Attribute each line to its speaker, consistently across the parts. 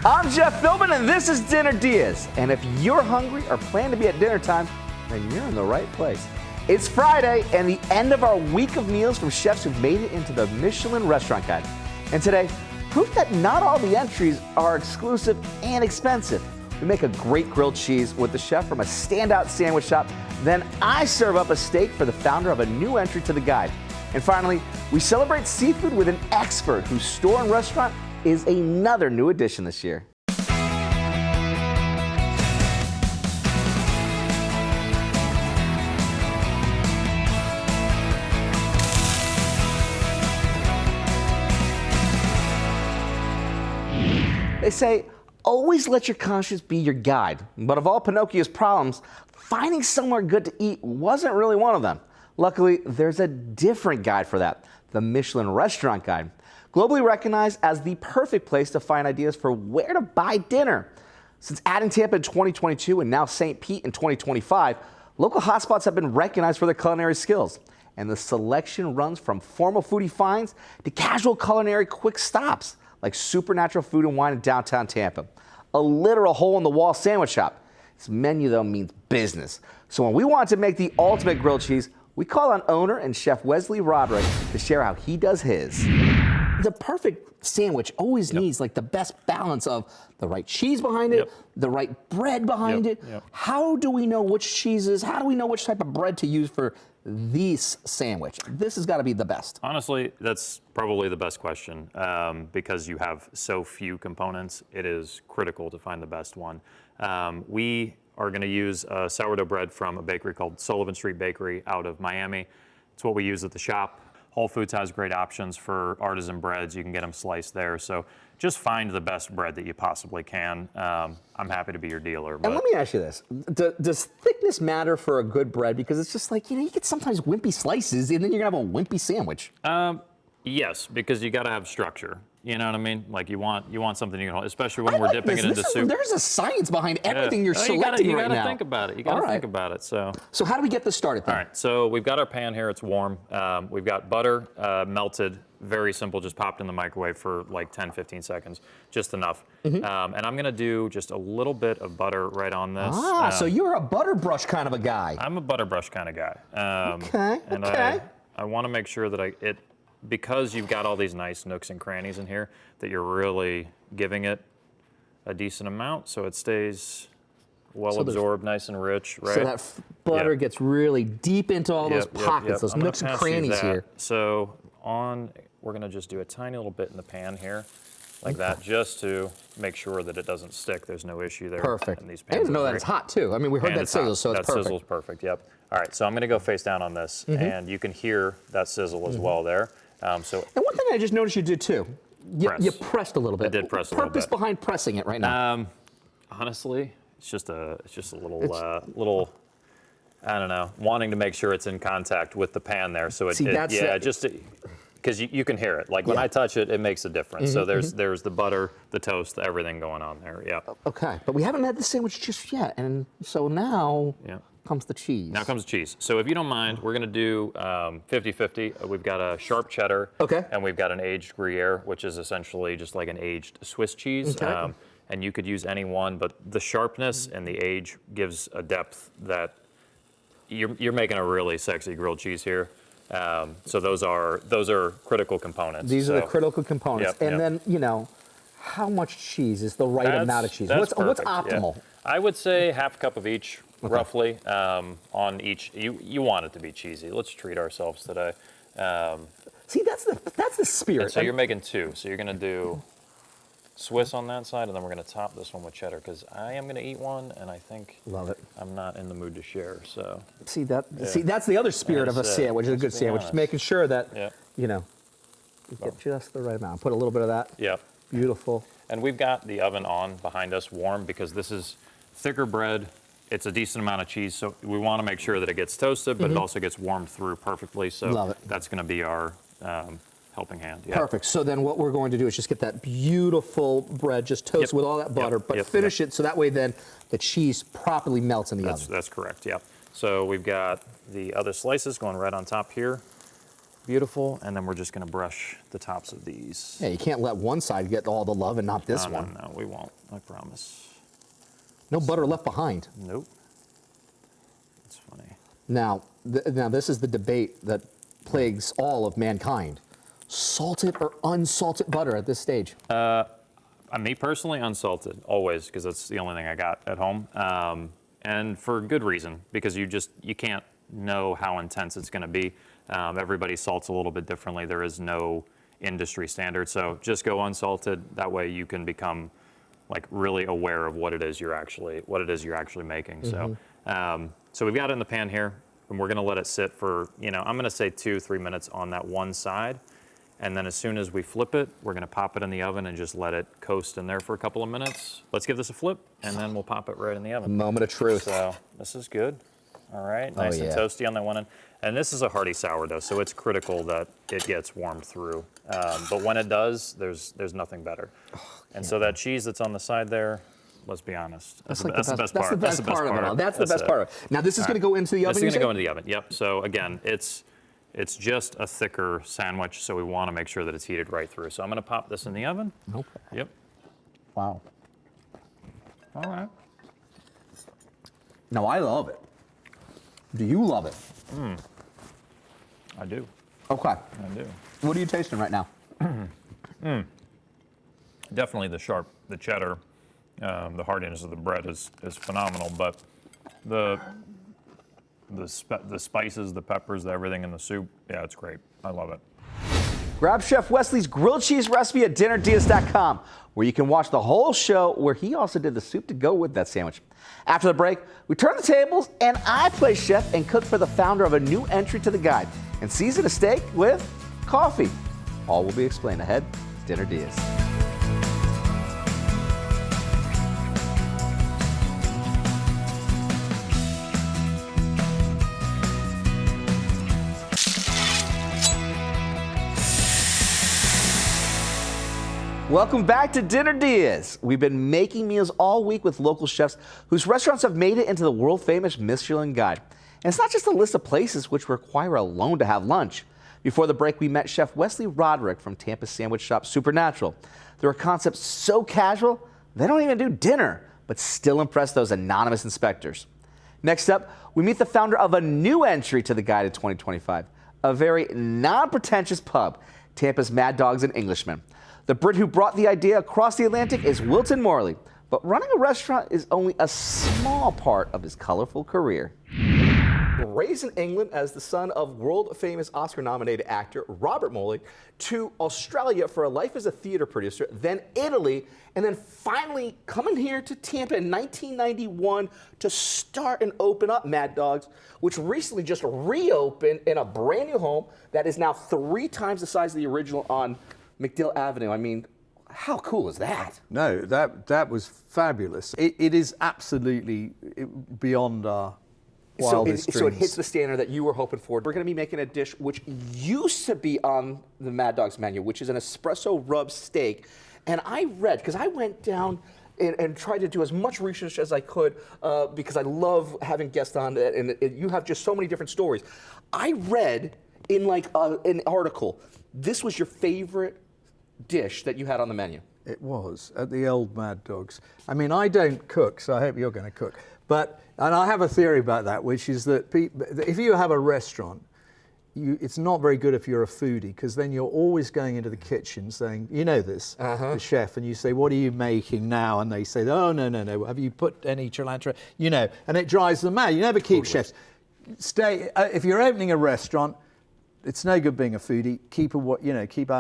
Speaker 1: I'm Jeff Philbin, and this is Dinner DeeAs. And if you're hungry or plan to be at dinner time, then you're in the right place. It's Friday and the end of our week of meals from chefs who've made it into the Michelin Restaurant Guide. And today, proof that not all the entries are exclusive and expensive. We make a great grilled cheese with the chef from a standout sandwich shop. Then I serve up a steak for the founder of a new entry to the guide. And finally, we celebrate seafood with an expert whose store and restaurant is another new addition this year. They say, always let your conscience be your guide. But of all Pinocchio's problems, finding somewhere good to eat wasn't really one of them. Luckily, there's a different guide for that, the Michelin Restaurant Guide. Globally recognized as the perfect place to find ideas for where to buy dinner. Since adding Tampa in 2022 and now St. Pete in 2025, local hotspots have been recognized for their culinary skills. And the selection runs from formal foodie finds to casual culinary quick stops, like Supernatural Food and Wine in downtown Tampa. A literal hole-in-the-wall sandwich shop. This menu, though, means business. So when we wanted to make the ultimate grilled cheese, we call on owner and chef Wesley Roderick to share how he does his. The perfect sandwich always needs like the best balance of the right cheese behind it, the right bread behind it. How do we know which cheeses, how do we know which type of bread to use for this sandwich? This has got to be the best.
Speaker 2: Honestly, that's probably the best question because you have so few components. It is critical to find the best one. We are going to use sourdough bread from a bakery called Sullivan Street Bakery out of Miami. It's what we use at the shop. Whole Foods has great options for artisan breads. You can get them sliced there. So just find the best bread that you possibly can. I'm happy to be your dealer. But
Speaker 1: and let me ask you this. Does thickness matter for a good bread? Because it's just like, you get sometimes wimpy slices and then you're going to have a wimpy sandwich.
Speaker 2: Yes, because you got to have structure. You know what I mean? Like you want something you can hold, especially when we're dipping it into soup.
Speaker 1: There's a science behind everything you're selecting right now.
Speaker 2: You got to think about it. You got to think about it. So
Speaker 1: how do we get this started then?
Speaker 2: All right, so we've got our pan here. It's warm. We've got butter melted. Very simple, just popped in the microwave for like 10, 15 seconds, just enough. And I'm going to do just a little bit of butter right on this.
Speaker 1: So you're a butter brush kind of a guy.
Speaker 2: I'm a butter brush kind of guy.
Speaker 1: And
Speaker 2: I want to make sure that because you've got all these nice nooks and crannies in here, that you're really giving it a decent amount so it stays well absorbed, nice and rich, right?
Speaker 1: So that butter gets really deep into all those pockets, those nooks and crannies here.
Speaker 2: So we're gonna just do a tiny little bit in the pan here, like that, just to make sure that it doesn't stick. There's no issue there.
Speaker 1: Perfect.
Speaker 2: And these
Speaker 1: I didn't know that it's hot too. I mean, we heard that sizzle, so it's perfect.
Speaker 2: That sizzle's perfect, yep. All right, so I'm gonna go face down on this, and you can hear that sizzle as well there.
Speaker 1: And one thing I just noticed you did too, you pressed a little bit.
Speaker 2: I did press a little bit.
Speaker 1: Purpose behind pressing it right now?
Speaker 2: Honestly, it's just a little, I don't know, wanting to make sure it's in contact with the pan there. So because you can hear it. Like when I touch it, it makes a difference. So there's the butter, the toast, everything going on there. Yeah.
Speaker 1: Okay, but we haven't had the sandwich just yet, and so now comes the cheese.
Speaker 2: Now comes the cheese. So if you don't mind, we're gonna do 50-50. We've got a sharp cheddar, and we've got an aged Gruyere, which is essentially just like an aged Swiss cheese. And you could use any one, but the sharpness and the age gives a depth that you're making a really sexy grilled cheese here. So those are critical components.
Speaker 1: These are the critical components. And then, how much cheese is the right amount of cheese? What's optimal?
Speaker 2: Yeah. I would say half a cup of each, roughly, on each. You want it to be cheesy. Let's treat ourselves today.
Speaker 1: See, that's the spirit.
Speaker 2: And so you're making two. So you're going to do Swiss on that side, and then we're going to top this one with cheddar because I am going to eat one, and I think I'm not in the mood to share. So
Speaker 1: see that's the other spirit of a sandwich, a good sandwich, just making sure that you get just the right amount. Put a little bit of that.
Speaker 2: Yep.
Speaker 1: Beautiful.
Speaker 2: And we've got the oven on behind us, warm, because this is thicker bread. It's a decent amount of cheese, so we want to make sure that it gets toasted, but it also gets warmed through perfectly. So that's going to be our helping hand.
Speaker 1: Perfect. So then what we're going to do is just get that beautiful bread just toasted with all that butter, but finish it so that way then the cheese properly melts in the oven.
Speaker 2: That's correct, So we've got the other slices going right on top here. Beautiful. And then we're just going to brush the tops of these.
Speaker 1: Yeah, you can't let one side get all the love and not this
Speaker 2: No,
Speaker 1: one.
Speaker 2: no, we won't. I promise.
Speaker 1: No butter left behind.
Speaker 2: Nope. That's funny.
Speaker 1: Now, now this is the debate that plagues all of mankind. Salted or unsalted butter at this stage?
Speaker 2: Me personally, unsalted, always, because that's the only thing I got at home. And for good reason, because you can't know how intense it's going to be. Everybody salts a little bit differently. There is no industry standard, so just go unsalted. That way you can become like really aware of what it is you're actually making.
Speaker 1: Mm-hmm.
Speaker 2: So we've got it in the pan here, and we're going to let it sit for, I'm going to say 2-3 minutes on that one side. And then as soon as we flip it, we're going to pop it in the oven and just let it coast in there for a couple of minutes. Let's give this a flip, and then we'll pop it right in the oven.
Speaker 1: Moment of truth.
Speaker 2: So this is good. All right, nice and toasty on that one end. And this is a hearty sourdough, so it's critical that it gets warmed through. But when it does, there's nothing better. And so that cheese that's on the side there, let's be honest, that's the best part.
Speaker 1: That's the best part of it all. That's the best part of it. Now this is going to go into the oven.
Speaker 2: This is going to go into the oven. Yep. So again, it's just a thicker sandwich, so we want to make sure that it's heated right through. So I'm going to pop this in the oven.
Speaker 1: Okay.
Speaker 2: Yep.
Speaker 1: Wow.
Speaker 2: All right.
Speaker 1: No, I love it. Do you love it?
Speaker 2: I do.
Speaker 1: Okay.
Speaker 2: I do.
Speaker 1: What are you tasting right now?
Speaker 2: Definitely the cheddar, the heartiness of the bread is phenomenal, but the spices, the peppers, everything in the soup, yeah, it's great. I love it.
Speaker 1: Grab Chef Wesley's grilled cheese recipe at dinnerdeas.com, where you can watch the whole show where he also did the soup to go with that sandwich. After the break, we turn the tables and I play chef and cook for the founder of a new entry to the guide and season a steak with coffee. All will be explained ahead. Dinner Diaz. Welcome back to Dinner Diaz. We've been making meals all week with local chefs whose restaurants have made it into the world-famous Michelin Guide. And it's not just a list of places which require a loan to have lunch. Before the break, we met Chef Wesley Roderick from Tampa's sandwich shop Supernatural. There are concepts so casual, they don't even do dinner, but still impress those anonymous inspectors. Next up, we meet the founder of a new entry to the Guide in 2025, a very non-pretentious pub, Tampa's Mad Dogs and Englishmen. The Brit who brought the idea across the Atlantic is Wilton Morley, but running a restaurant is only a small part of his colorful career. Raised in England as the son of world-famous Oscar-nominated actor Robert Morley, to Australia for a life as a theater producer, then Italy, and then finally coming here to Tampa in 1991 to start and open up Mad Dogs, which recently just reopened in a brand new home that is now 3 times the size of the original on McDill Avenue. I mean, how cool is that?
Speaker 3: No, that was fabulous. It is absolutely beyond our wildest dreams.
Speaker 1: So it hits the standard that you were hoping for. We're going to be making a dish which used to be on the Mad Dogs menu, which is an espresso rub steak. And I read, because I went down and tried to do as much research as I could because I love having guests on, and you have just so many different stories. I read in like an article, this was your favorite dish that you had on the menu.
Speaker 3: It was, at the old Mad Dogs. I mean, I don't cook, so I hope you're going to cook. And I have a theory about that, which is that if you have a restaurant, it's not very good if you're a foodie, because then you're always going into the kitchen saying, you know this, the chef, and you say, what are you making now? And they say, oh, no, have you put any cilantro? You know, and it drives them mad. You never keep chefs. If you're opening a restaurant, it's no good being a foodie. Keep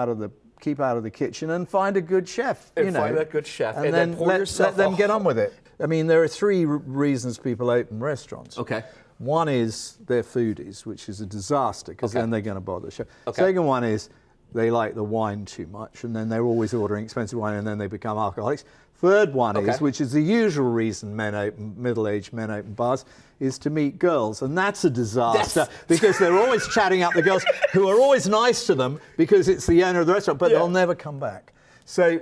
Speaker 3: out of the kitchen and find a good chef.
Speaker 1: Find a good chef, and then pour
Speaker 3: let them get on with it. I mean, there are 3 reasons people open restaurants.
Speaker 1: Okay.
Speaker 3: One is they're foodies, which is a disaster, because then they're going to bother the chef.
Speaker 1: Okay.
Speaker 3: Second one is they like the wine too much, and then they're always ordering expensive wine, and then they become alcoholics. Third one is, which is the usual reason middle-aged men open bars, is to meet girls. And that's a disaster because they're always chatting up the girls who are always nice to them because it's the owner of the restaurant, but they'll never come back. So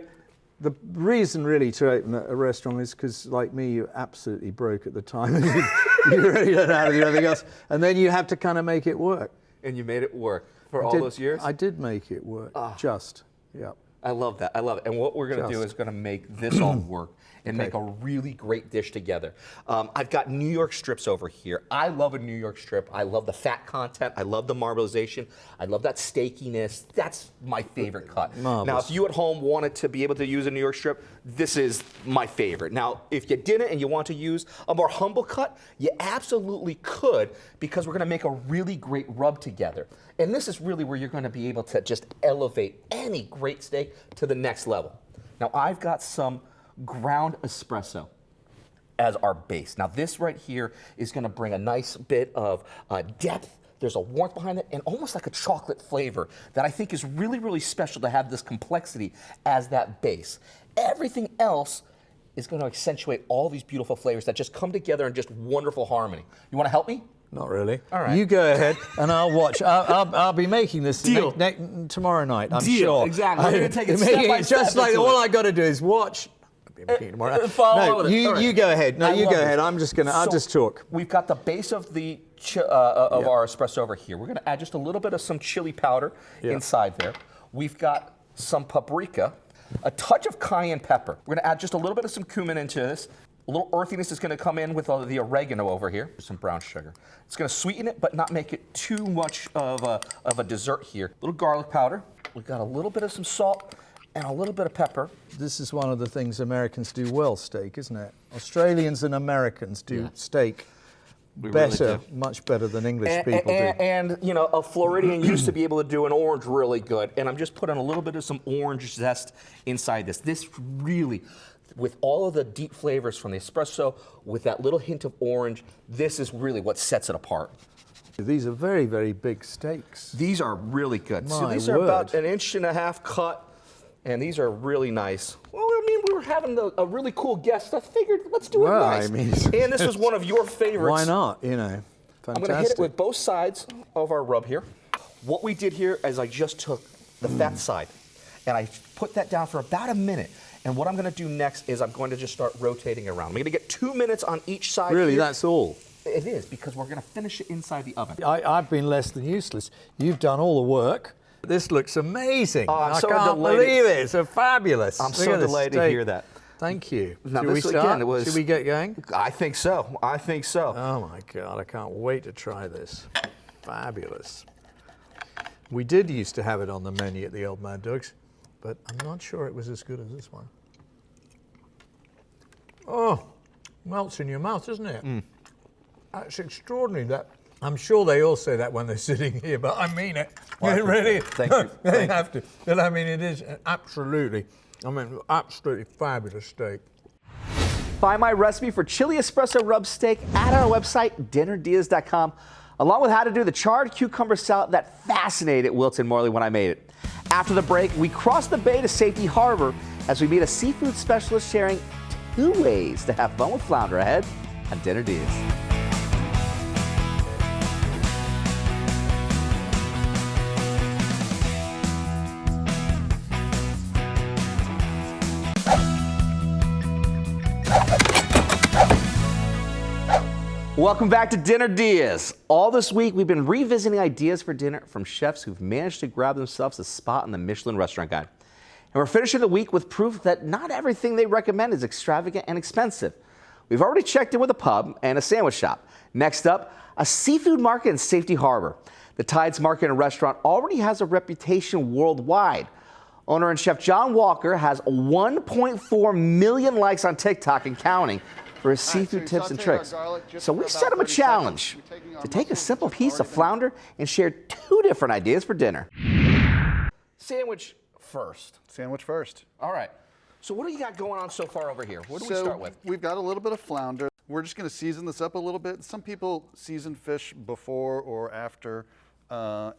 Speaker 3: the reason really to open a restaurant is because, like me, you're absolutely broke at the time. You really don't know how to do anything else. And then you have to kind of make it work.
Speaker 1: And you made it work. for all those years?
Speaker 3: I did make it work, yeah.
Speaker 1: I love that. I love it. And what we're going to do is going to make this all work and make a really great dish together. I've got New York strips over here. I love a New York strip. I love the fat content. I love the marbleization. I love that steakiness. That's my favorite cut.
Speaker 3: Marvelous.
Speaker 1: Now, if you at home wanted to be able to use a New York strip, this is my favorite. Now, if you didn't and you want to use a more humble cut, you absolutely could, because we're going to make a really great rub together. And this is really where you're going to be able to just elevate any great steak to the next level. Now, I've got some ground espresso as our base. Now, this right here is going to bring a nice bit of depth. There's a warmth behind it and almost like a chocolate flavor that I think is really, really special to have this complexity as that base. Everything else is going to accentuate all these beautiful flavors that just come together in just wonderful harmony. You want to help me?
Speaker 3: Not really.
Speaker 1: All right.
Speaker 3: You go ahead, and I'll watch. I'll be making this tomorrow night, I'm sure.
Speaker 1: Exactly. We're going to take it step by step.
Speaker 3: Just like all I got to do is watch. I'll be making it tomorrow. No, you go ahead. No, you go ahead. I'm just gonna. I'll just talk.
Speaker 1: We've got the base of the our espresso over here. We're going to add just a little bit of some chili powder inside there. We've got some paprika, a touch of cayenne pepper. We're going to add just a little bit of some cumin into this. A little earthiness is going to come in with the oregano over here. Some brown sugar. It's going to sweeten it, but not make it too much of a dessert here. A little garlic powder. We've got a little bit of some salt and a little bit of pepper.
Speaker 3: This is one of the things Americans do well, steak, isn't it? Australians and Americans do steak better, really much better than English people do.
Speaker 1: And, you know, a Floridian used to be able to do an orange really good. And I'm just putting a little bit of some orange zest inside this. This really, with all of the deep flavors from the espresso, with that little hint of orange, this is really what sets it apart.
Speaker 3: These are very, very big steaks.
Speaker 1: These are really good. So these are about 1.5 inches cut, and these are really nice. Well, I mean, we were having a really cool guest. I figured, let's do it nice.
Speaker 3: I mean,
Speaker 1: and this was one of your favorites.
Speaker 3: Why not? You know, fantastic.
Speaker 1: I'm going to hit it with both sides of our rub here. What we did here is I just took the fat side, and I put that down for about a minute. And what I'm going to do next is I'm going to just start rotating around. I'm going to get 2 minutes on each side.
Speaker 3: Really,
Speaker 1: here.
Speaker 3: that's all?
Speaker 1: It is, because we're going to finish it inside the oven.
Speaker 3: I've been less than useless. You've done all the work. This looks amazing.
Speaker 1: Oh,
Speaker 3: I can't believe it. It's so fabulous.
Speaker 1: I'm so delighted to hear that.
Speaker 3: Thank you.
Speaker 1: Now,
Speaker 3: Should we start? Should we get going?
Speaker 1: I think so. I think so.
Speaker 3: Oh my God, I can't wait to try this. Fabulous. We did used to have it on the menu at the Old Mad Dogs, but I'm not sure it was as good as this one. Oh, melts in your mouth, doesn't it? That's extraordinary. That I'm sure they all say that when they're sitting here, but I mean it.
Speaker 1: Well,
Speaker 3: it really.
Speaker 1: Thank you.
Speaker 3: They have to. But I mean, it is absolutely. I mean, absolutely fabulous steak.
Speaker 1: Find my recipe for chili espresso rub steak at our website, dinnerdeas.com, along with how to do the charred cucumber salad that fascinated Wilton Morley when I made it. After the break, we cross the bay to Safety Harbor as we meet a seafood specialist sharing 2 ways to have fun with flounder ahead on Dinner Deas. Welcome back to Dinner Deas. All this week, we've been revisiting ideas for dinner from chefs who've managed to grab themselves a spot in the Michelin Restaurant Guide. And we're finishing the week with proof that not everything they recommend is extravagant and expensive. We've already checked in with a pub and a sandwich shop. Next up, a seafood market in Safety Harbor. The Tides Market and Restaurant already has a reputation worldwide. Owner and chef John Walker has 1.4 million likes on TikTok and counting for his seafood tips and tricks. So we set him a challenge to take a simple piece of flounder and share 2 different ideas for dinner. Sandwich first.
Speaker 4: Sandwich first.
Speaker 1: All right. So what do you got going on so far over here? What do we start with?
Speaker 4: We've got a little bit of flounder. We're just going to season this up a little bit. Some people season fish before or after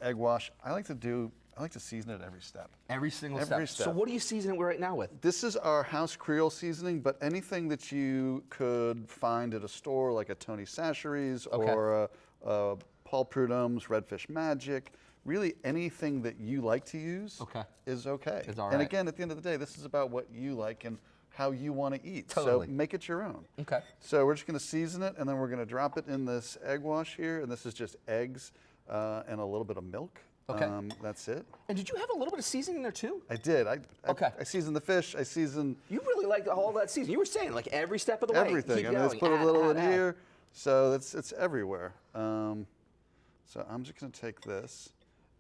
Speaker 4: egg wash. I like to season it every step.
Speaker 1: Every single
Speaker 4: Every
Speaker 1: step.
Speaker 4: step.
Speaker 1: So what are you seasoning it right now with?
Speaker 4: This is our house Creole seasoning, but anything that you could find at a store like a Tony Chachere's or a Paul Prudhomme's Redfish Magic, really anything that you like to use is okay.
Speaker 1: It's all right.
Speaker 4: And again, at the end of the day, this is about what you like and how you want to eat.
Speaker 1: Totally.
Speaker 4: So make it your own.
Speaker 1: Okay.
Speaker 4: So we're just going to season it, and then we're going to drop it in this egg wash here, and this is just eggs and a little bit of milk.
Speaker 1: Okay.
Speaker 4: That's it.
Speaker 1: And did you have a little bit of seasoning in there too?
Speaker 4: I did.
Speaker 1: Okay.
Speaker 4: I seasoned the fish. I seasoned
Speaker 1: You really liked all that seasoning. You were saying like every step of the way.
Speaker 4: everything.
Speaker 1: Keep
Speaker 4: I mean, let's
Speaker 1: going,
Speaker 4: put a little in
Speaker 1: add.
Speaker 4: here. So it's everywhere. So I'm just going to take this.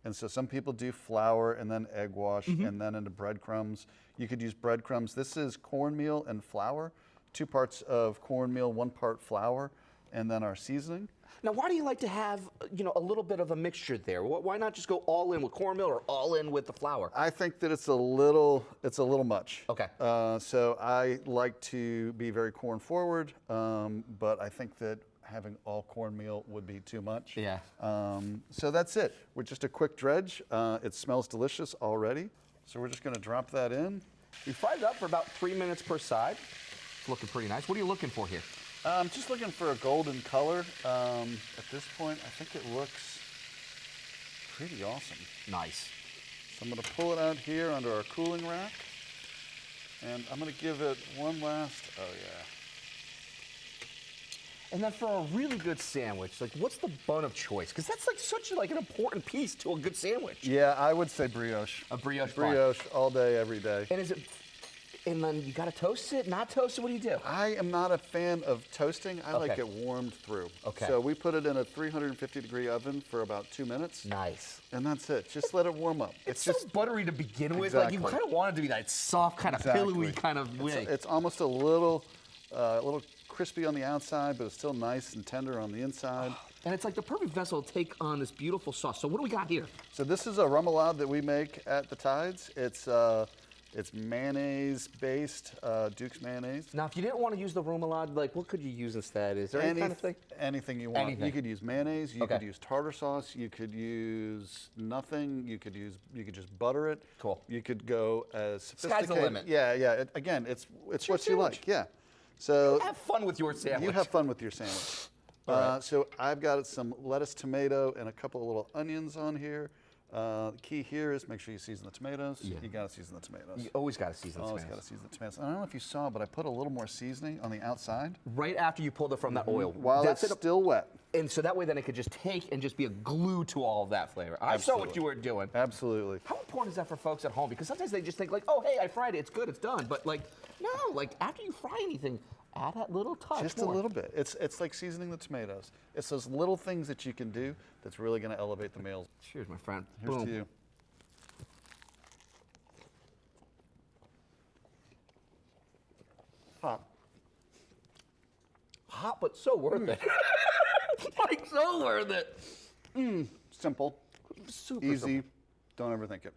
Speaker 4: And so some people do flour and then egg wash and then into breadcrumbs. You could use breadcrumbs. This is cornmeal and flour, 2 parts of cornmeal, 1 part flour, and then our seasoning.
Speaker 1: Now, why do you like to have, a little bit of a mixture there? Why not just go all in with cornmeal or all in with the flour?
Speaker 4: I think that it's a little much.
Speaker 1: Okay.
Speaker 4: So I like to be very corn forward, but I think that having all cornmeal would be too much.
Speaker 1: Yeah.
Speaker 4: So that's it. With just a quick dredge. It smells delicious already. So we're just going to drop that in.
Speaker 1: We fried it up for about 3 minutes per side. It's looking pretty nice. What are you looking for here?
Speaker 4: I'm just looking for a golden color. At this point, I think it looks pretty awesome.
Speaker 1: Nice.
Speaker 4: So I'm going to pull it out here under our cooling rack. And I'm going to give it one last, oh yeah.
Speaker 1: And then for a really good sandwich, like what's the bun of choice? Because that's like such an important piece to a good sandwich.
Speaker 4: Yeah, I would say brioche.
Speaker 1: A brioche bun.
Speaker 4: Brioche all day, every day.
Speaker 1: And then you gotta toast it, not toast it, what do you do?
Speaker 4: I am not a fan of toasting. I like
Speaker 1: Okay.
Speaker 4: it warmed through.
Speaker 1: Okay.
Speaker 4: So we put it in a 350-degree oven for about 2 minutes.
Speaker 1: Nice.
Speaker 4: And that's it. Just let it warm up.
Speaker 1: It's so buttery to begin with. Like you
Speaker 4: Exactly.
Speaker 1: kind of want it to be that soft, kind of pillowy kind of way.
Speaker 4: It's almost a little crispy on the outside, but it's still nice and tender on the inside.
Speaker 1: And it's like the perfect vessel to take on this beautiful sauce. So what do we got here?
Speaker 4: So this is a remoulade that we make at the Tides. It's mayonnaise-based, Duke's mayonnaise.
Speaker 1: Now, if you didn't want to use the remoulade, like what could you use instead? Is there any kind of thing?
Speaker 4: Anything you want.
Speaker 1: Anything.
Speaker 4: You could use mayonnaise. You
Speaker 1: Okay.
Speaker 4: could use tartar sauce. You could use nothing. You could just butter it.
Speaker 1: Cool.
Speaker 4: You could go as
Speaker 1: Sky's
Speaker 4: sophisticated.
Speaker 1: the limit.
Speaker 4: Yeah, yeah. Again, it's
Speaker 1: your
Speaker 4: what you like.
Speaker 1: sandwich.
Speaker 4: Yeah. So
Speaker 1: Have fun with your sandwich.
Speaker 4: you have fun with your sandwich.
Speaker 1: All right.
Speaker 4: So I've got some lettuce, tomato, and a couple of little onions on here. The key here is make sure you season the tomatoes.
Speaker 1: Yeah.
Speaker 4: You got to season the tomatoes.
Speaker 1: You always got to season the
Speaker 4: Always
Speaker 1: tomatoes.
Speaker 4: got to season the tomatoes. And I don't know if you saw, but I put a little more seasoning on the outside
Speaker 1: Right after you pulled it from that oil.
Speaker 4: while
Speaker 1: That's
Speaker 4: it's
Speaker 1: it.
Speaker 4: still wet.
Speaker 1: And so that way then it could just take and just be a glue to all of that flavor. I saw what
Speaker 4: Absolutely.
Speaker 1: you were doing.
Speaker 4: Absolutely.
Speaker 1: How important is that for folks at home? Because sometimes they just think like, oh, hey, I fried it, it's good, it's done. But like, no, like after you fry anything, add that little touch.
Speaker 4: Just
Speaker 1: more.
Speaker 4: a little bit. It's like seasoning the tomatoes. It's those little things that you can do that's really going to elevate the meal.
Speaker 1: Cheers, my friend.
Speaker 4: Here's
Speaker 1: Boom.
Speaker 4: to you. Hot.
Speaker 1: Hot, but so worth it. Like so worth it.
Speaker 4: Simple.
Speaker 1: Super
Speaker 4: Easy.
Speaker 1: simple.
Speaker 4: Don't overthink it.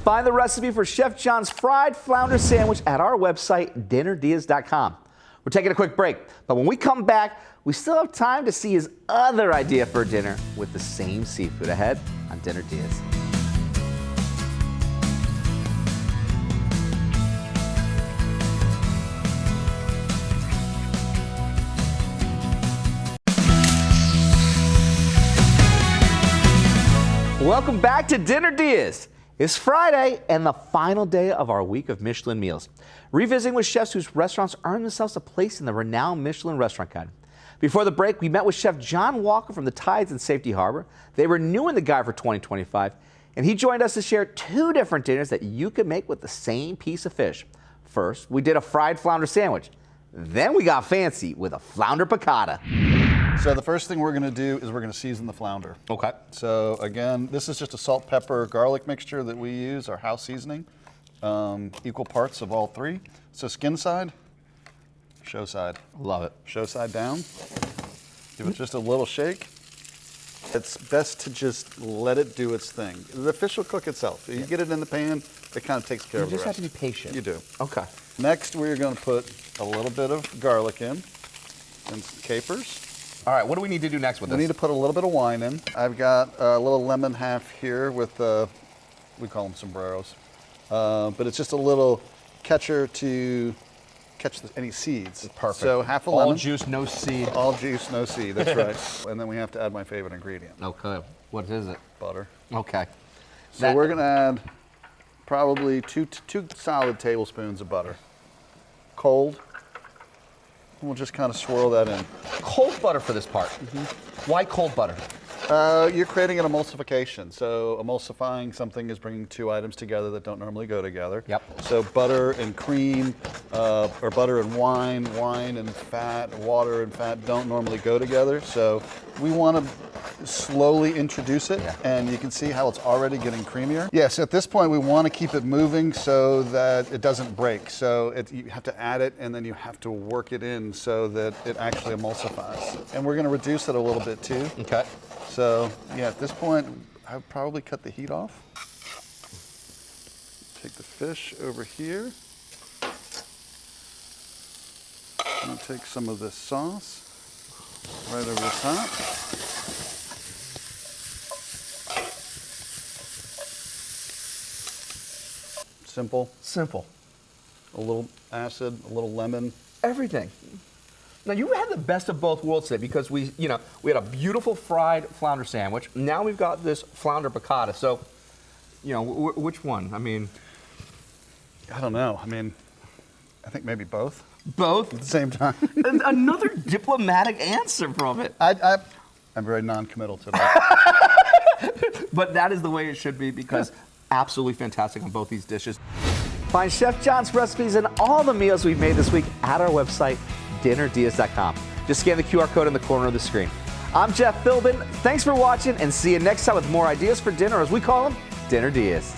Speaker 1: Find the recipe for Chef John's fried flounder sandwich at our website, dinnerdeas.com. We're taking a quick break, but when we come back, we still have time to see his other idea for dinner with the same seafood ahead on Dinner Diaz. Welcome back to Dinner Diaz. It's Friday and the final day of our week of Michelin meals. Revisiting with chefs whose restaurants earned themselves a place in the renowned Michelin restaurant guide. Before the break, we met with Chef John Walker from the Tides in Safety Harbor. They were new in the guide for 2025, and he joined us to share 2 different dinners that you can make with the same piece of fish. First, we did a fried flounder sandwich. Then we got fancy with a flounder piccata.
Speaker 4: So the first thing we're going to do is we're going to season the flounder.
Speaker 1: Okay.
Speaker 4: So again, this is just a salt, pepper, garlic mixture that we use, our house seasoning. Equal parts of all 3. So skin side, show side.
Speaker 1: Love it.
Speaker 4: Show side down. Give it just a little shake. It's best to just let it do its thing. The fish will cook itself. You get it in the pan, it kind of takes care
Speaker 1: You
Speaker 4: of the
Speaker 1: just have
Speaker 4: rest.
Speaker 1: to be patient.
Speaker 4: You do.
Speaker 1: Okay.
Speaker 4: Next, we're going to put a little bit of garlic in and some capers.
Speaker 1: All right, what do we need to do next with
Speaker 4: We
Speaker 1: this?
Speaker 4: need to put a little bit of wine in. I've got a little lemon half here with, we call them sombreros. But it's just a little catcher to catch any seeds.
Speaker 1: Perfect.
Speaker 4: So half a
Speaker 1: All
Speaker 4: lemon.
Speaker 1: juice, no seed.
Speaker 4: All juice, no seed, that's right. And then we have to add my favorite ingredient,
Speaker 1: Okay. What is it?
Speaker 4: butter.
Speaker 1: Okay.
Speaker 4: So we're gonna add probably two solid tablespoons of butter. Cold. We'll just kind of swirl that in.
Speaker 1: Cold butter for this part. Why cold butter?
Speaker 4: You're creating an emulsification. So emulsifying something is bringing two items together that don't normally go together.
Speaker 1: Yep.
Speaker 4: So butter and cream, or butter and wine, wine and fat, water and fat don't normally go together. So we want to slowly introduce it, and you can see how it's already getting creamier. Yes, at this point we want to keep it moving so that it doesn't break. So you have to add it, and then you have to work it in so that it actually emulsifies. And we're going to reduce it a little bit too.
Speaker 1: Okay.
Speaker 4: So yeah, at this point, I would probably cut the heat off. Take the fish over here. I'm gonna take some of this sauce right over the top. Simple.
Speaker 1: Simple.
Speaker 4: A little acid, a little lemon.
Speaker 1: Everything. Now you had the best of both worlds today because we had a beautiful fried flounder sandwich. Now we've got this flounder piccata. So, which one? I mean,
Speaker 4: I don't know. I mean, I think maybe both
Speaker 1: both
Speaker 4: at the same time.
Speaker 1: And another diplomatic answer from it.
Speaker 4: I'm very non-committal today.
Speaker 1: But that is the way it should be because absolutely fantastic on both these dishes. Find Chef John's recipes and all the meals we've made this week at our website, dinnerdeas.com. Just scan the QR code in the corner of the screen. I'm Jeff Philbin. Thanks for watching, and see you next time with more ideas for dinner, as we call them, Dinner Deas.